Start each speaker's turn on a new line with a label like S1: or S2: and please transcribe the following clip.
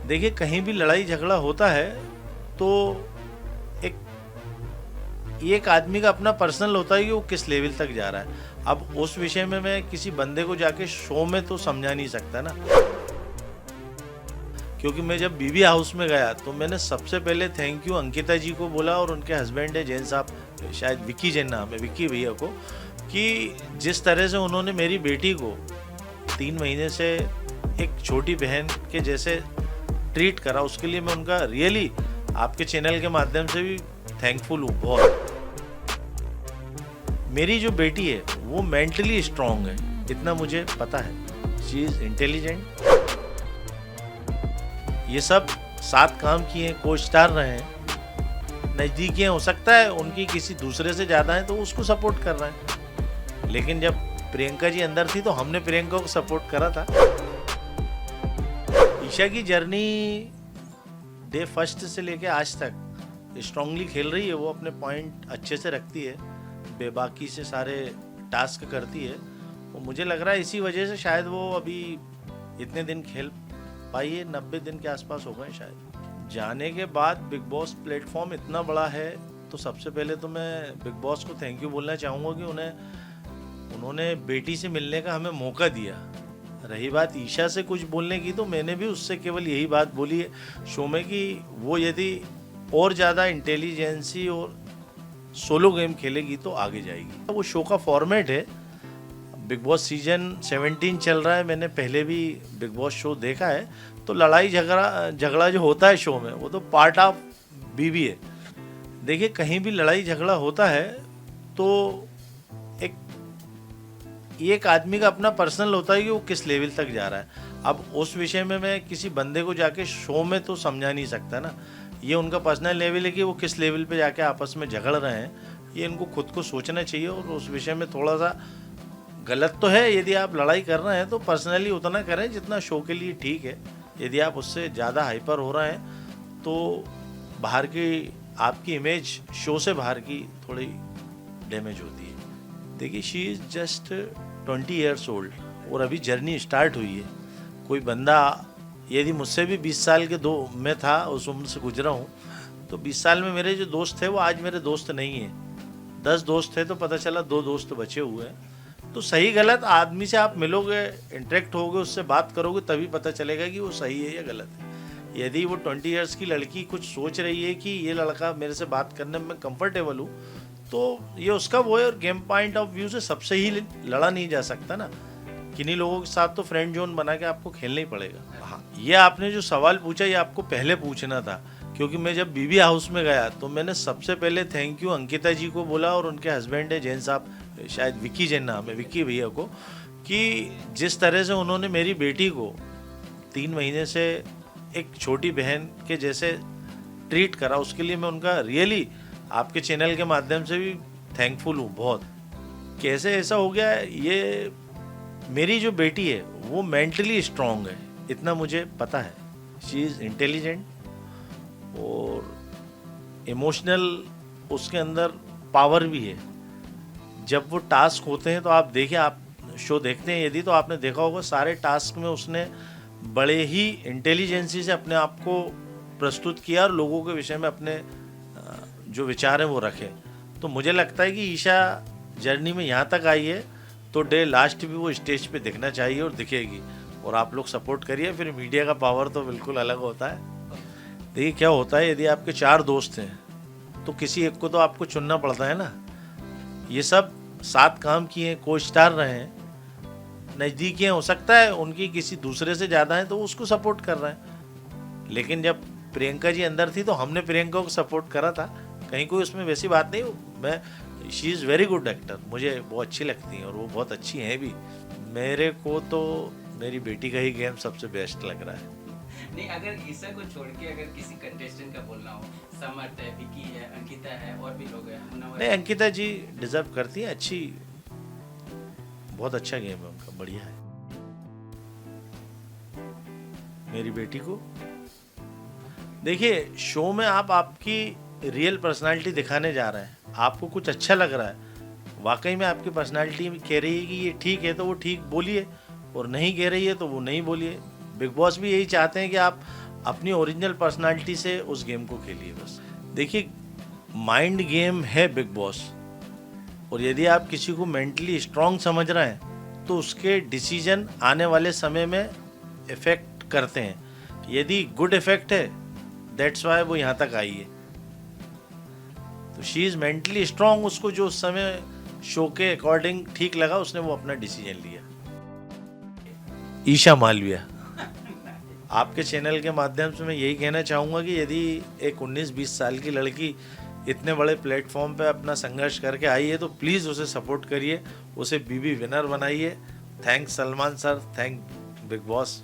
S1: देखिए, कहीं भी लड़ाई झगड़ा होता है तो एक ये एक आदमी का अपना पर्सनल होता है कि वो किस लेवल तक जा रहा है। अब उस विषय में मैं किसी बंदे को जाके शो में तो समझा नहीं सकता ना। क्योंकि मैं जब बीबी हाउस में गया तो मैंने सबसे पहले थैंक यू अंकिता जी को बोला और उनके हस्बैंड है जैन साहब, शायद विक्की जैन नाम है, विक्की भैया को, कि जिस तरह से उन्होंने मेरी बेटी को 3 महीने से एक छोटी बहन के जैसे ट्रीट करा, उसके लिए मैं उनका रियली आपके चैनल के माध्यम से भी थैंकफुल हूँ बहुत। मेरी जो बेटी है वो मेंटली स्ट्रांग है, इतना मुझे पता है। She is intelligent. ये सब साथ काम किए हैं, को स्टार रहे हैं, नज़दीकियाँ हो सकता है उनकी किसी दूसरे से ज़्यादा है तो उसको सपोर्ट कर रहे हैं। लेकिन जब प्रियंका जी अंदर थी तो हमने प्रियंका को सपोर्ट करा था। ईशा की जर्नी डे फर्स्ट से लेके आज तक स्ट्रांगली खेल रही है। वो अपने पॉइंट अच्छे से रखती है, बेबाकी से सारे टास्क करती है। वो मुझे लग रहा है इसी वजह से शायद वो अभी इतने दिन खेल पाई है। 90 दिन के आसपास हो गए शायद। जाने के बाद बिग बॉस प्लेटफॉर्म इतना बड़ा है तो सबसे पहले तो मैं बिग बॉस को थैंक यू बोलना चाहूँगा कि उन्होंने बेटी से मिलने का हमें मौका दिया। रही बात ईशा से कुछ बोलने की, तो मैंने भी उससे केवल यही बात बोली है शो में कि वो यदि और ज़्यादा इंटेलिजेंसी और सोलो गेम खेलेगी तो आगे जाएगी। वो शो का फॉर्मेट है। बिग बॉस सीजन 17 चल रहा है। मैंने पहले भी बिग बॉस शो देखा है। तो लड़ाई झगड़ा जो होता है शो में वो तो पार्ट ऑफ बीबी है। देखिए, कहीं भी लड़ाई झगड़ा होता है तो एक आदमी का अपना पर्सनल होता है कि वो किस लेवल तक जा रहा है। अब उस विषय में मैं किसी बंदे को जाके शो में तो समझा नहीं सकता ना। ये उनका पर्सनल लेवल है कि वो किस लेवल पे जाके आपस में झगड़ रहे हैं। ये इनको खुद को सोचना चाहिए और उस विषय में थोड़ा सा गलत तो है। यदि आप लड़ाई कर रहे हैं तो पर्सनली उतना करें जितना शो के लिए ठीक है। यदि आप उससे ज़्यादा हाइपर हो रहे हैं तो बाहर की आपकी इमेज शो से बाहर की थोड़ी डैमेज होती है। देखिए, she is just 20 years old और अभी जर्नी स्टार्ट हुई है। कोई बंदा यदि मुझसे भी 20 साल के दो मैं था, उस उम्र से गुजरा हूँ, तो 20 साल में मेरे जो दोस्त थे वो आज मेरे दोस्त नहीं हैं। 10 दोस्त थे तो पता चला 2 दोस्त बचे हुए हैं। तो सही गलत आदमी से आप मिलोगे, इंटरेक्ट होगे, उससे बात करोगे, तभी पता चलेगा कि वो सही है या गलत है। यदि वो 20 ईयर्स की लड़की कुछ सोच रही है कि ये लड़का मेरे से बात करने में कंफर्टेबल हूँ, तो ये उसका वो है। और गेम पॉइंट ऑफ व्यू से सबसे ही लड़ा नहीं जा सकता ना। किन्हीं लोगों के साथ तो फ्रेंड जोन बना के आपको खेलना ही पड़ेगा। हाँ, ये आपने जो सवाल पूछा ये आपको पहले पूछना था, क्योंकि मैं जब बीबी हाउस में गया तो मैंने सबसे पहले थैंक यू अंकिता जी को बोला और उनके हस्बैंड है जैन साहब, शायद विक्की जैन नाम है, विक्की भैया को, कि जिस तरह से उन्होंने मेरी बेटी को 3 महीने से एक छोटी बहन के जैसे ट्रीट करा, उसके लिए मैं उनका रियली आपके चैनल के माध्यम से भी थैंकफुल हूँ बहुत। कैसे ऐसा हो गया है, ये मेरी जो बेटी है वो मेंटली स्ट्रांग है, इतना मुझे पता है। शी इज़ इंटेलिजेंट और इमोशनल, उसके अंदर पावर भी है। जब वो टास्क होते हैं तो आप देखिए, आप शो देखते हैं यदि, तो आपने देखा होगा सारे टास्क में उसने बड़े ही इंटेलिजेंसी से अपने आप को प्रस्तुत किया और लोगों के विषय में अपने जो विचार हैं वो रखे। तो मुझे लगता है कि ईशा जर्नी में यहाँ तक आई है तो डे लास्ट भी वो स्टेज पे दिखना चाहिए और दिखेगी। और आप लोग सपोर्ट करिए। फिर मीडिया का पावर तो बिल्कुल अलग होता है। देखिए, क्या होता है, यदि आपके 4 दोस्त हैं तो किसी एक को तो आपको चुनना पड़ता है ना। ये सब साथ काम किए हैं, को स्टार रहे हैं, नज़दीकियाँ हो सकता है उनकी किसी दूसरे से ज़्यादा हैं तो उसको सपोर्ट कर रहे हैं। लेकिन जब प्रियंका जी अंदर थी तो हमने प्रियंका को सपोर्ट करा था। कहीं कोई उसमें वैसी बात नहीं। मैं she is very good actor, मुझे वो अच्छी लगती हैं और वो बहुत अच्छी हैं भी। मेरे को तो मेरी बेटी का ही गेम सबसे बेस्ट लग रहा है।
S2: नहीं, अगर ईशा को छोड़ के अगर किसी कंटेस्टेंट का बोलना हो, समर्थ है, विकी है, अंकिता है, और भी लोग हैं,
S1: नहीं, अंकिता जी डिजर्व करती हैं। अच्छी, बहुत अच्छा गेम है उनका, बढ़िया है। मेरी बेटी को देखिए, शो में आप आपकी रियल पर्सनालिटी दिखाने जा रहे हैं। आपको कुछ अच्छा लग रहा है, वाकई में आपकी पर्सनालिटी कह रही है कि ये ठीक है तो वो ठीक बोलिए, और नहीं कह रही है तो वो नहीं बोलिए। बिग बॉस भी यही चाहते हैं कि आप अपनी ओरिजिनल पर्सनालिटी से उस गेम को खेलिए बस। देखिए, माइंड गेम है बिग बॉस, और यदि आप किसी को मेंटली स्ट्रांग समझ रहे हैं तो उसके डिसीजन आने वाले समय में इफेक्ट करते हैं। यदि गुड इफेक्ट है, दैट्स वाई वो यहाँ तक आई है। तो शी इज़ मेंटली स्ट्रांग, उसको जो उस समय शो के अकॉर्डिंग ठीक लगा उसने वो अपना डिसीजन लिया। ईशा मालविया। आपके चैनल के माध्यम से मैं यही कहना चाहूँगा कि यदि एक 19-20 साल की लड़की इतने बड़े प्लेटफॉर्म पे अपना संघर्ष करके आई है तो प्लीज़ उसे सपोर्ट करिए, उसे बीबी विनर बनाइए। Thanks Salman sir, thank big boss.